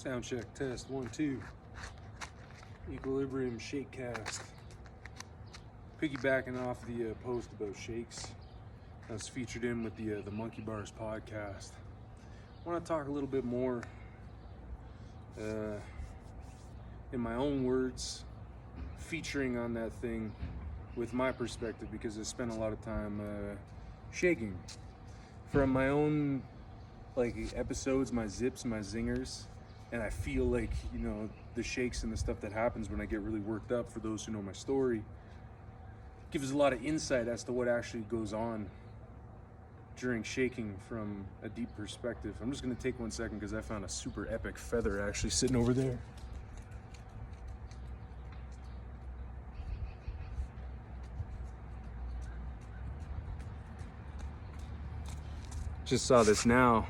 Sound check, test, 1, 2. Equilibrium shake cast. Piggybacking off the post about shakes that was featured in with the Monkey Bars podcast. I want to talk a little bit more in my own words, featuring on that thing with my perspective, because I spent a lot of time shaking from my own episodes, my zips, my zingers. And I feel like, the shakes and the stuff that happens when I get really worked up, for those who know my story, gives a lot of insight as to what actually goes on during shaking from a deep perspective. I'm just going to take 1 second because I found a super epic feather actually sitting over there. Just saw this now.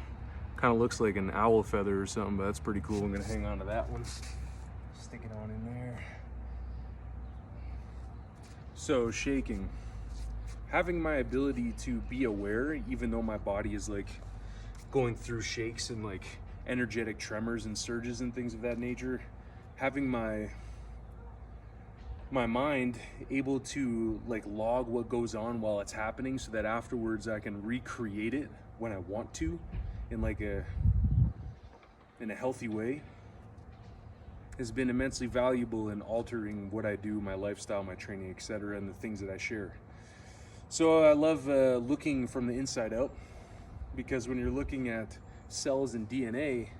Kind of looks like an owl feather or something, but that's pretty cool. I'm gonna hang on to that one. Stick it on in there. So shaking. Having my ability to be aware, even though my body is going through shakes and energetic tremors and surges and things of that nature. Having my mind able to log what goes on while it's happening, so that afterwards I can recreate it when I want to, in a healthy way, has been immensely valuable in altering what I do, my lifestyle, my training, etc., and the things that I share. So I love looking from the inside out, because when you're looking at cells and DNA,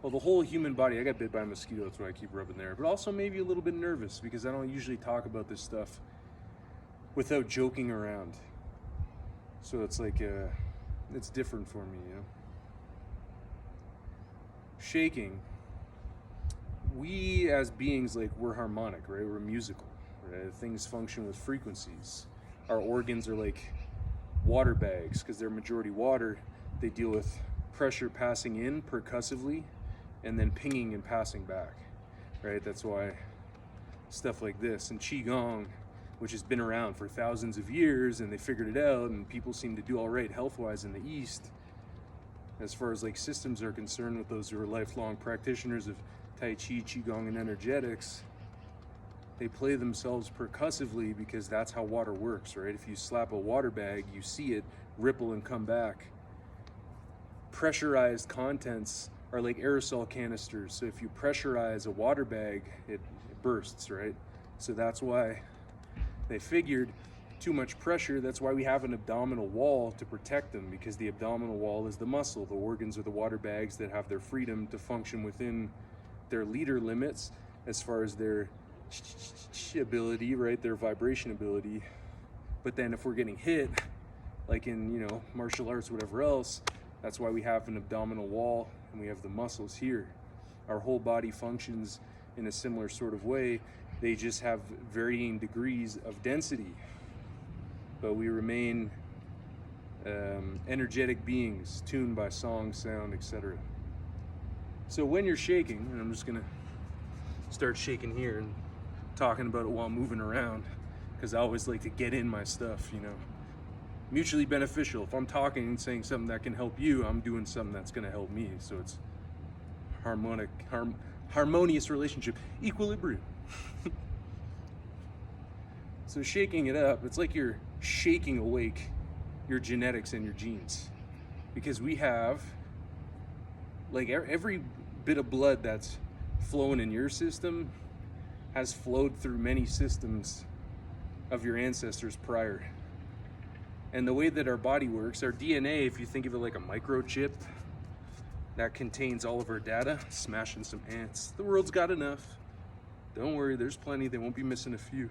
well, the whole human body, I got bit by a mosquito, that's why I keep rubbing there, but also maybe a little bit nervous because I don't usually talk about this stuff without joking around. So it's it's different for me, Shaking, we as beings, we're harmonic, right? We're musical, right? Things function with frequencies. Our organs are like water bags, because they're majority water. They deal with pressure passing in percussively and then pinging and passing back, right? That's why stuff like this and Qigong, which has been around for thousands of years, and they figured it out, and people seem to do all right health-wise in the East, as far as systems are concerned, with those who are lifelong practitioners of Tai Chi, Qigong, and energetics. They play themselves percussively because that's how water works, right? If you slap a water bag, you see it ripple and come back. Pressurized contents are like aerosol canisters. So if you pressurize a water bag, it bursts, right? So that's why they figured too much pressure, that's why we have an abdominal wall to protect them, because the abdominal wall is the muscle. The organs are the water bags that have their freedom to function within their liter limits as far as their ability, right? Their vibration ability. But then if we're getting hit, like in, martial arts, whatever else, that's why we have an abdominal wall and we have the muscles here. Our whole body functions in a similar sort of way. They just have varying degrees of density. But we remain energetic beings, tuned by song, sound, etc. So when you're shaking, and I'm just gonna start shaking here and talking about it while moving around, because I always like to get in my stuff, mutually beneficial. If I'm talking and saying something that can help you, I'm doing something that's gonna help me. So it's harmonious relationship, equilibrium. So shaking it up, it's like you're shaking awake your genetics and your genes, because we have every bit of blood that's flowing in your system has flowed through many systems of your ancestors prior. And the way that our body works, our DNA, if you think of it like a microchip that contains all of our data, smashing some ants. The world's got enough. Don't worry, there's plenty. They won't be missing a few.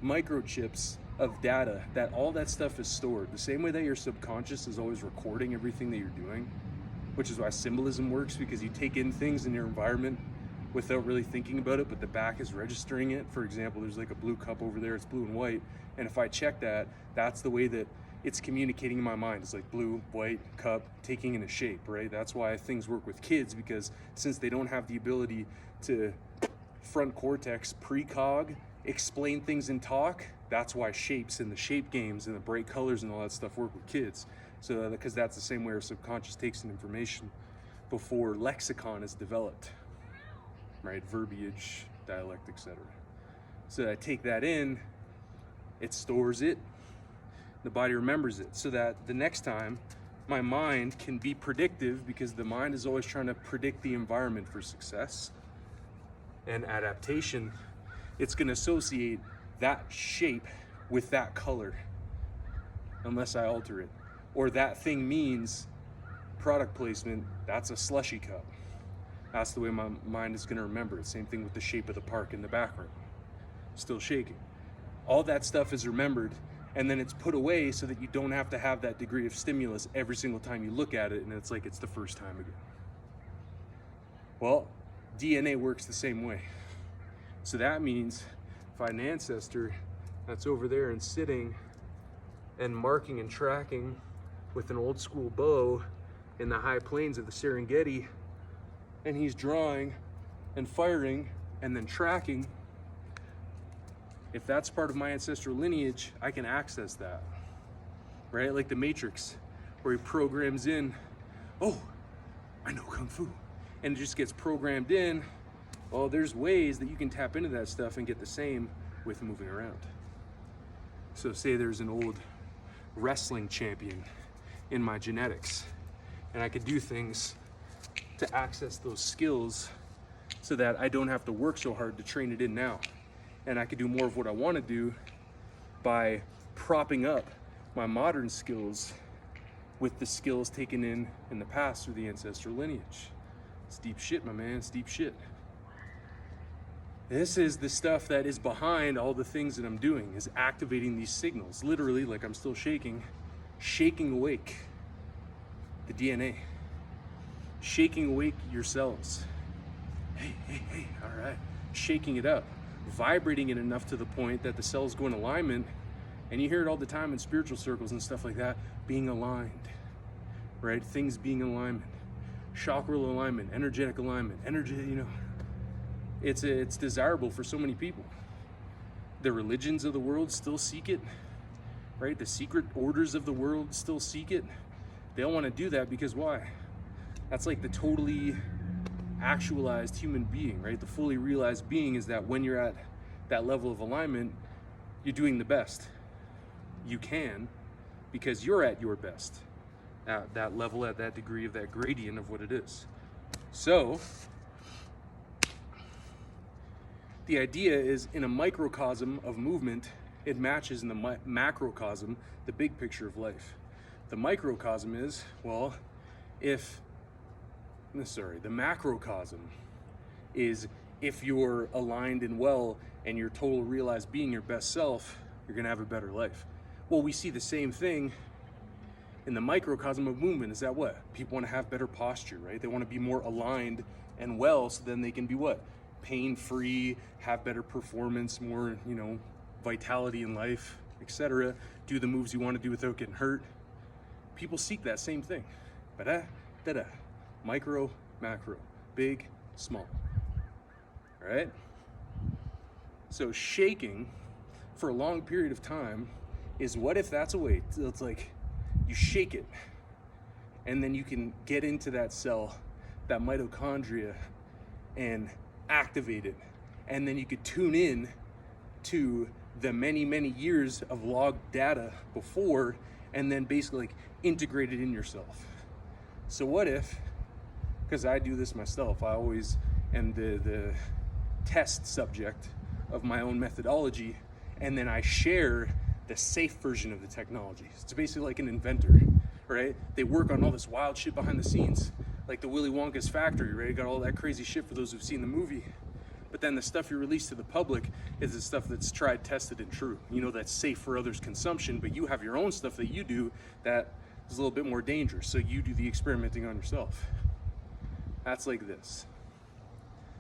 Microchips of data, that all that stuff is stored the same way that your subconscious is always recording everything that you're doing, which is why symbolism works, because you take in things in your environment without really thinking about it, but the back is registering it. For example, there's a blue cup over there, it's blue and white, and if I check that, that's the way that it's communicating in my mind. It's blue, white, cup, taking in a shape, right? That's why things work with kids, because since they don't have the ability to front cortex, precog, explain things in talk, That's why shapes and the shape games and the bright colors and all that stuff work with kids. So because that's the same way our subconscious takes in information before lexicon is developed, right? Verbiage, dialect, etc. So I take that in, it stores it, the body remembers it, so that the next time my mind can be predictive, because the mind is always trying to predict the environment for success and adaptation. It's going to associate that shape with that color unless I alter it. Or that thing means product placement, that's a slushy cup. That's the way my mind is going to remember it. Same thing with the shape of the park in the background. Still shaking. All that stuff is remembered, and then it's put away so that you don't have to have that degree of stimulus every single time you look at it, and it's like it's the first time again. Well, DNA works the same way. So that means if I had an ancestor that's over there and sitting and marking and tracking with an old school bow in the high plains of the Serengeti, and he's drawing and firing and then tracking, if that's part of my ancestral lineage, I can access that, right? Like the Matrix, where he programs in, oh, I know Kung Fu. And it just gets programmed in. Well, there's ways that you can tap into that stuff and get the same with moving around. So say there's an old wrestling champion in my genetics, and I could do things to access those skills so that I don't have to work so hard to train it in now. And I could do more of what I want to do by propping up my modern skills with the skills taken in the past through the ancestral lineage. It's deep shit, my man. It's deep shit. This is the stuff that is behind all the things that I'm doing, is activating these signals. Literally, like I'm still shaking awake the DNA. Shaking awake your cells. Hey, all right. Shaking it up. Vibrating it enough to the point that the cells go in alignment, and you hear it all the time in spiritual circles and stuff like that, being aligned, right? Things being in alignment, chakral alignment, energetic alignment, it's desirable for so many people. The religions of the world still seek it, right? The secret orders of the world still seek it. They don't want to do that because why? That's like the totally actualized human being, right? The fully realized being is that when you're at that level of alignment, you're doing the best you can because you're at your best at that level, at that degree of that gradient of what it is. So the idea is, in a microcosm of movement, it matches in the macrocosm, the big picture of life. The microcosm is, well, the macrocosm is if you're aligned and well and your total realized being your best self, you're gonna have a better life. Well, we see the same thing in the microcosm of movement. Is that what? People wanna have better posture, right? They wanna be more aligned and well, so then they can be what? Pain-free, have better performance, more, vitality in life, etc. Do the moves you wanna do without getting hurt. People seek that same thing. Micro, macro, big, small. All right? So shaking for a long period of time is, what if that's a way? It's like you shake it, and then you can get into that cell, that mitochondria, and activate it. And then you could tune in to the many, many years of logged data before, and then basically like integrate it in yourself. So what if, because I do this myself, I always am the test subject of my own methodology, and then I share the safe version of the technology. It's basically like an inventor, right? They work on all this wild shit behind the scenes, like the Willy Wonka's factory, right? Got all that crazy shit for those who've seen the movie. But then the stuff you release to the public is the stuff that's tried, tested, and true. That's safe for others' consumption, but you have your own stuff that you do that is a little bit more dangerous. So you do the experimenting on yourself. That's like this.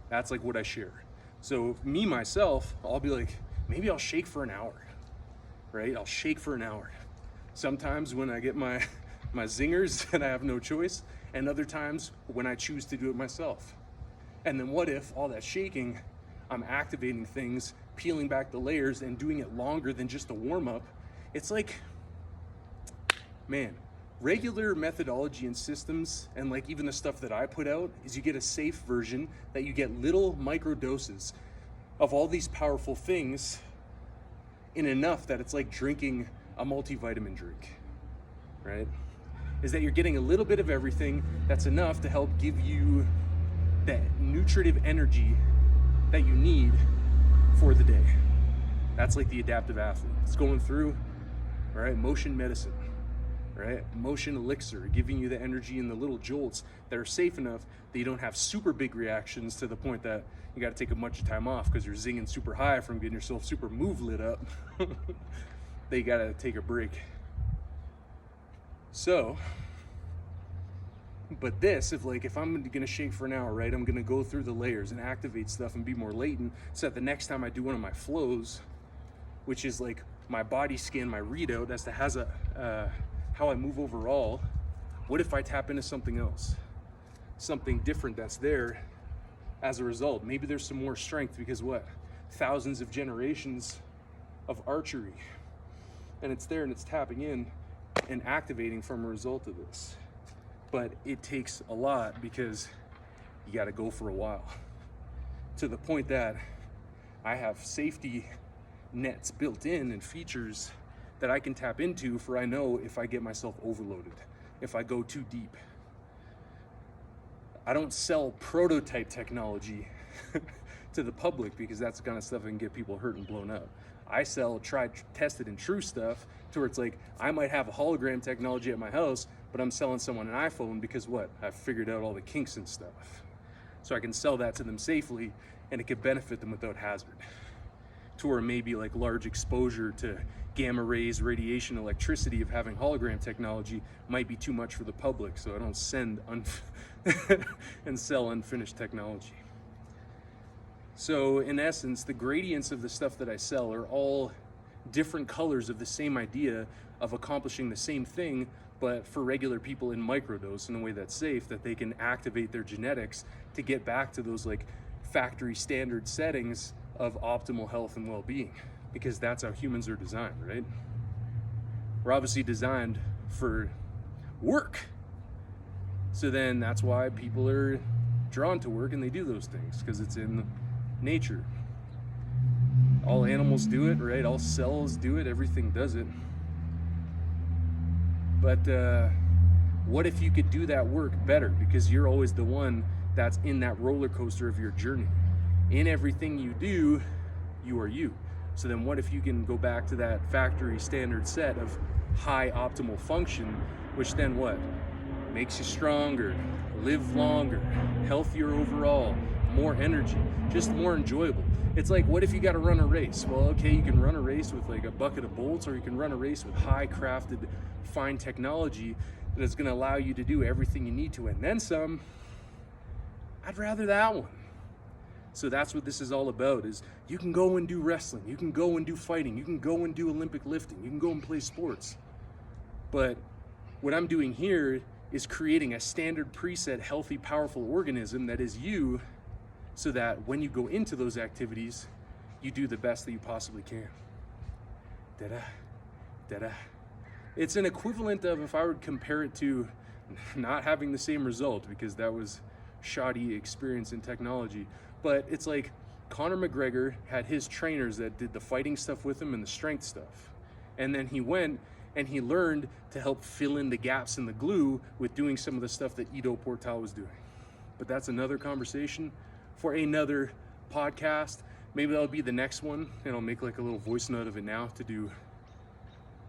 That's like what I share. So me, myself, I'll be like, maybe I'll shake for an hour, right? I'll shake for an hour. Sometimes when I get my zingers and I have no choice, and other times when I choose to do it myself. And then what if all that shaking, I'm activating things peeling back the layers and doing it longer than just a warm-up. It's like, man, regular methodology and systems, and like even the stuff that I put out, is you get a safe version that you get little micro doses of all these powerful things in enough that it's like drinking a multivitamin drink, right? Is that you're getting a little bit of everything that's enough to help give you that nutritive energy that you need for the day. That's like the adaptive athlete. It's going through, all right, motion medicine, right? Motion elixir, giving you the energy and the little jolts that are safe enough that you don't have super big reactions to the point that you got to take a bunch of time off because you're zinging super high from getting yourself super move lit up. They got to take a break. So, but this, if I'm gonna shake for an hour, right, I'm gonna go through the layers and activate stuff and be more latent, so that the next time I do one of my flows, which is like my body scan, my readout as to how I move overall, what if I tap into something else, something different that's there as a result? Maybe there's some more strength because what? Thousands of generations of archery, and it's there and it's tapping in and activating from a result of this. But it takes a lot because you got to go for a while, to the point that I have safety nets built in and features that I can tap into for I know if I get myself overloaded, if I go too deep. I don't sell prototype technology to the public because that's the kind of stuff that can get people hurt and blown up. I sell tried, tested, and true stuff to where it's like, I might have a hologram technology at my house, but I'm selling someone an iPhone because what? I've figured out all the kinks and stuff. So I can sell that to them safely and it could benefit them without hazard. To where maybe like large exposure to gamma rays, radiation, electricity of having hologram technology might be too much for the public, so I don't send and sell unfinished technology. So in essence, the gradients of the stuff that I sell are all different colors of the same idea of accomplishing the same thing, but for regular people in microdose in a way that's safe, that they can activate their genetics to get back to those like factory standard settings of optimal health and well-being, because that's how humans are designed, right? We're obviously designed for work. So then that's why people are drawn to work and they do those things, because it's in nature. All animals do it, right? All cells do it, everything does it. But what if you could do that work better? Because you're always the one that's in that roller coaster of your journey. In everything you do, you are you. So then what if you can go back to that factory standard set of high optimal function, which then what? Makes you stronger, live longer, healthier overall, more energy, just more enjoyable. It's like, what if you got to run a race? Well, okay, you can run a race with like a bucket of bolts, or you can run a race with high crafted, fine technology that is going to allow you to do everything you need to and then some. I'd rather that one. So that's what this is all about, is you can go and do wrestling, you can go and do fighting, you can go and do Olympic lifting, you can go and play sports. But what I'm doing here is creating a standard preset, healthy, powerful organism that is you, so that when you go into those activities, you do the best that you possibly can. Da-da, da-da. It's an equivalent of, if I would compare it to not having the same result, because that was shoddy experience in technology, but it's like Conor McGregor had his trainers that did the fighting stuff with him and the strength stuff. And then he went and he learned to help fill in the gaps in the glue with doing some of the stuff that Ido Portal was doing. But that's another conversation for another podcast. Maybe that'll be the next one, and I'll make like a little voice note of it now to do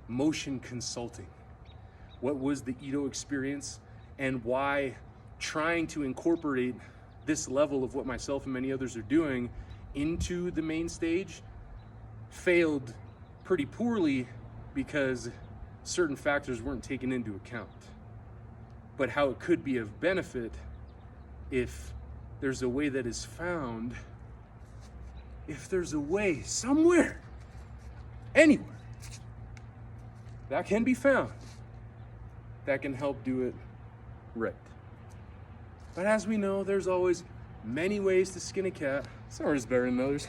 motion consulting. What was the Ido experience, and why trying to incorporate this level of what myself and many others are doing into the main stage failed pretty poorly because certain factors weren't taken into account. But how it could be of benefit if there's a way that is found, if there's a way somewhere, anywhere, that can be found, that can help do it right. But as we know, there's always many ways to skin a cat. Some are just better than others.